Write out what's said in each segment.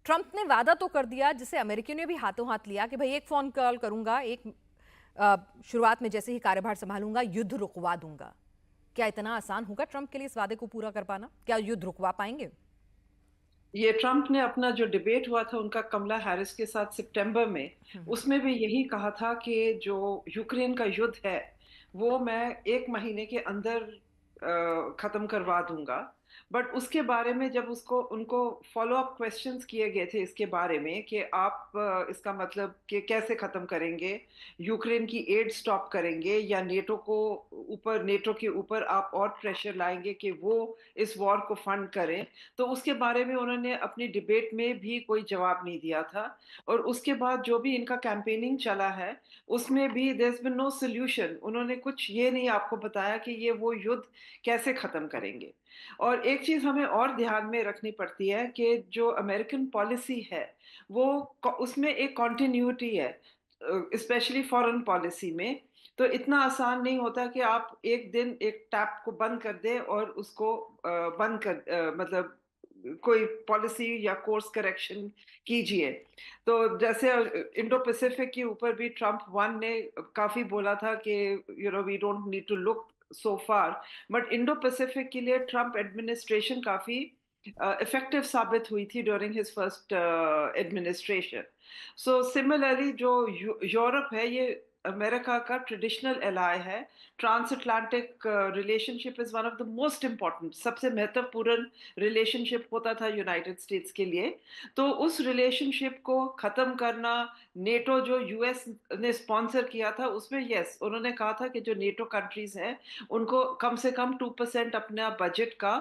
Trump ने वादा तो कर दिया, जिसे अमेरिकियों ने भी हाथों हाथ लिया कि भाई एक फोन कॉल करूंगा, शुरुआत में जैसे ही कार्यभार संभालूंगा युद्ध रुकवा दूंगा। क्या इतना आसान होगा ट्रंप के लिए इस वादे को पूरा कर पाना? क्या युद्ध रुकवा पाएंगे? ये ट्रम्प ने अपना जो डिबेट हुआ था उनका कमला हैरिस के साथ सितंबर में, हम्म। उसमें भी यही कहा था कि जो यूक्रेन का युद्ध है वो मैं 1 महीने के अंदर खत्म करवा दूंगा। बट उसके बारे में जब उसको उनको फॉलो अप क्वेश्चंस किए गए थे इसके बारे में कि आप इसका मतलब कि कैसे खत्म करेंगे, यूक्रेन की एड स्टॉप करेंगे या नेटो के ऊपर आप और प्रेशर लाएंगे कि वो इस वॉर को फंड करें, तो उसके बारे में उन्होंने अपनी डिबेट में भी कोई जवाब नहीं दिया था। और उसके बाद जो भी इनका कैंपेनिंग चला है उसमें भी there is been no solution. उन्होंने कुछ ये नहीं आपको बताया कि ये वो युद्ध कैसे खत्म करेंगे। और एक चीज हमें और ध्यान में रखनी पड़ती है कि जो अमेरिकन पॉलिसी है वो उसमें एक कॉन्टिन्यूटी है, स्पेशली फॉरेन पॉलिसी में। तो इतना आसान नहीं होता कि आप एक दिन एक टैप को बंद कर दें और उसको मतलब कोई पॉलिसी या कोर्स करेक्शन कीजिए। तो जैसे इंडो पैसिफिक के ऊपर भी ट्रम्प वन ने काफी बोला था कि we don't need to look so far. But Indo Pacific के लिए ट्रम्प एडमिनिस्ट्रेशन काफी इफेक्टिव साबित हुई थी during his first administration. So similarly जो यूरोप है ये अमेरिका का ट्रेडिशनल एलाय है। Transatlantic relationship is one of the most important, सबसे महत्वपूर्ण रिलेशनशिप होता था यूनाइटेड स्टेट्स के लिए। तो उस रिलेशनशिप को खत्म करना, नेटो जो यूएस ने स्पॉन्सर किया था उसमें यस उन्होंने कहा था कि जो नेटो कंट्रीज हैं उनको कम से कम 2% अपना बजट का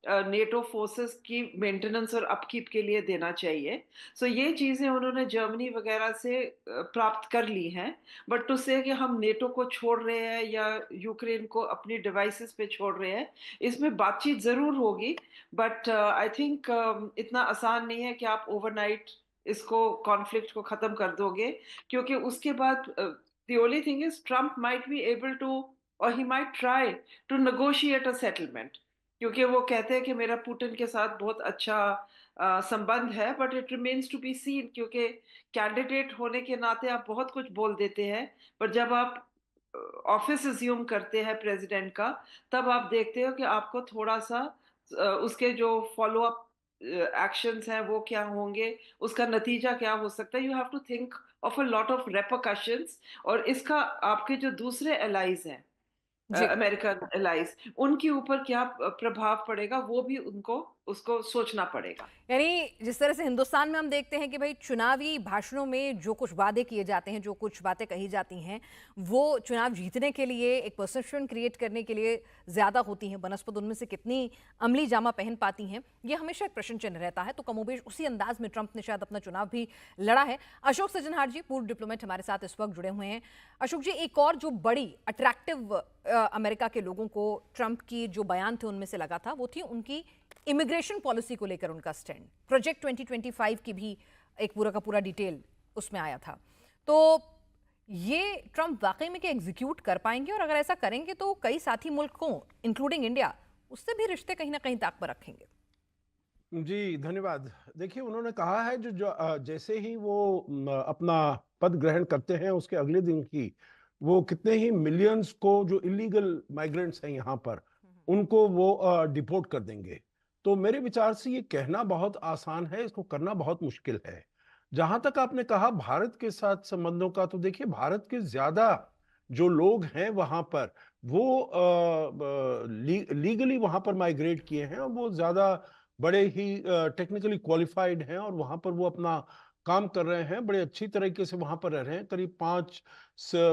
नेटो फोर्सेस की मेंटेनेंस और अपकीप के लिए देना चाहिए। सो ये चीजें उन्होंने जर्मनी वगैरह से प्राप्त कर ली हैं। बट टू से कि हम नेटो को छोड़ रहे हैं या यूक्रेन को अपनी डिवाइसेस पे छोड़ रहे हैं, इसमें बातचीत जरूर होगी। बट आई थिंक इतना आसान नहीं है कि आप ओवरनाइट इसको कॉन्फ्लिक्ट को खत्म कर दोगे। क्योंकि उसके बाद the only thing is Trump might be able to or he might try to negotiate a settlement. क्योंकि वो कहते हैं कि मेरा पुतिन के साथ बहुत अच्छा संबंध है। But it remains to be seen, क्योंकि कैंडिडेट होने के नाते आप बहुत कुछ बोल देते हैं, पर जब आप ऑफिस अज्यूम करते हैं प्रेसिडेंट का, तब आप देखते हो कि आपको थोड़ा सा उसके जो फॉलो अप एक्शंस हैं वो क्या होंगे, उसका नतीजा क्या हो सकता है। You have to think of a lot of repercussions. और इसका आपके जो दूसरे एलाइज हैं, जी। अमेरिकन एलाइज, उनके ऊपर क्या प्रभाव पड़ेगा वो भी उनको उसको सोचना पड़ेगा। यानी जिस तरह से हिंदुस्तान में हम देखते हैं कि भाई चुनावी भाषणों में जो कुछ वादे किए जाते हैं, जो कुछ बातें कही जाती हैं, वो चुनाव जीतने के लिए, एक परसेप्शन क्रिएट करने के लिए ज़्यादा होती हैं बनस्पत उनमें से कितनी अमली जामा पहन पाती हैं, ये हमेशा एक प्रश्न चिन्ह रहता है। तो कमोबेश उसी अंदाज में ट्रंप ने शायद अपना चुनाव भी लड़ा है। अशोक सजनहार जी, पूर्व डिप्लोमेट, हमारे साथ इस वक्त जुड़े हुए हैं। अशोक जी, एक और जो बड़ी अट्रैक्टिव अमेरिका के लोगों को ट्रंप की जो बयान थे उनमें से लगा था, वो थी उनकी इमिग्रेशन पॉलिसी को लेकर उनका स्टैंड। प्रोजेक्ट 2025 की भी एक पूरा का पूरा डिटेल उसमें आया था। तो ये ट्रंप वाकई में क्या एग्जीक्यूट कर पाएंगे? और अगर ऐसा करेंगे तो कई साथी मुल्कों इंक्लूडिंग इंडिया उससे भी रिश्ते कहीं ना कहीं ताक पर रखेंगे। जी धन्यवाद। देखिए उन्होंने कहा है जैसे ही वो अपना पद ग्रहण करते हैं उसके अगले दिन ही वो कितने ही मिलियंस को जो इलीगल माइग्रेंट्स हैं यहाँ पर उनको वो डिपोर्ट कर देंगे। तो मेरे विचार से ये कहना बहुत आसान है, इसको करना बहुत मुश्किल है। जहां तक आपने कहा भारत के साथ संबंधों का, तो देखिए भारत के ज्यादा जो लोग हैं वहां पर वो लीगली वहां पर माइग्रेट किए हैं और वो ज्यादा बड़े ही टेक्निकली क्वालिफाइड हैं और वहां पर वो अपना काम कर रहे हैं, बड़े अच्छी तरीके से वहां पर रह रहे हैं। करीब 5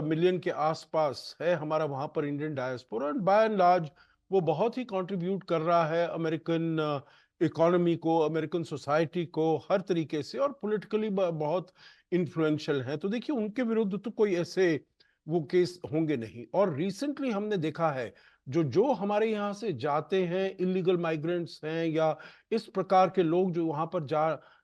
मिलियन के आसपास है हमारा वहां पर इंडियन डायस्पोरा, और बाय एंड लार्ज वो बहुत ही कंट्रीब्यूट कर रहा है अमेरिकन इकोनॉमी को, अमेरिकन सोसाइटी को हर तरीके से, और पॉलिटिकली बहुत इन्फ्लुएंशियल है। तो देखिए उनके विरुद्ध तो कोई ऐसे वो केस होंगे नहीं। और रिसेंटली हमने देखा है जो जो हमारे यहाँ से जाते हैं, इलीगल माइग्रेंट्स हैं या इस प्रकार के लोग जो वहां पर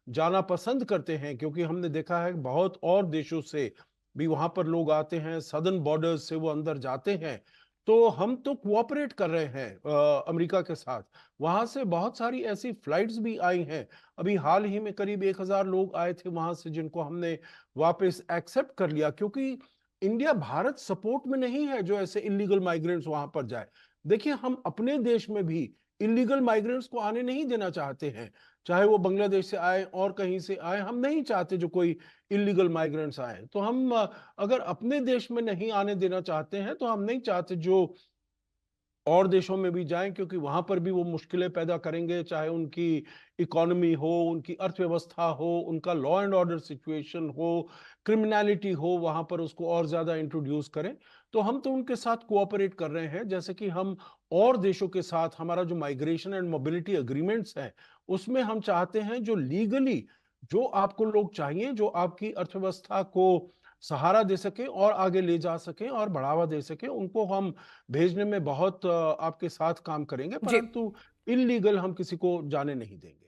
जाना पसंद करते हैं, क्योंकि हमने देखा है बहुत और देशों से भी वहां पर लोग आते हैं, सदर्न बॉर्डर्स से वो अंदर जाते हैं। तो हम तो कोऑपरेट कर रहे हैं अमेरिका के साथ। वहां से बहुत सारी ऐसी फ्लाइट्स भी आई हैं। अभी हाल ही में करीब 1000 लोग आए थे वहां से, जिनको हमने वापस एक्सेप्ट कर लिया, क्योंकि इंडिया भारत सपोर्ट में नहीं है जो ऐसे इलीगल माइग्रेंट्स वहां पर जाए। देखिए, हम अपने देश में भी इलीगल माइग्रेंट्स को आने नहीं देना चाहते हैं, चाहे वो बांग्लादेश से आए और कहीं से आए। हम नहीं चाहते जो कोई इलीगल माइग्रेंट्स आए। तो हम अगर अपने देश में नहीं आने देना चाहते हैं, तो हम नहीं चाहते जो और देशों में भी जाएं, क्योंकि वहां पर भी वो मुश्किलें पैदा करेंगे, चाहे उनकी इकोनॉमी हो, उनकी अर्थव्यवस्था हो, उनका लॉ एंड ऑर्डर सिचुएशन हो, क्रिमिनलिटी हो, वहां पर उसको और ज्यादा इंट्रोड्यूस करें। तो हम तो उनके साथ कोऑपरेट कर रहे हैं, जैसे कि हम और देशों के साथ हमारा जो माइग्रेशन एंड मोबिलिटी एग्रीमेंट्स हैं, उसमें हम चाहते हैं जो लीगली जो आपको लोग चाहिए, जो आपकी अर्थव्यवस्था को सहारा दे सके और आगे ले जा सके और बढ़ावा दे सके, उनको हम भेजने में बहुत आपके साथ काम करेंगे, जी। परंतु इल्लीगल हम किसी को जाने नहीं देंगे।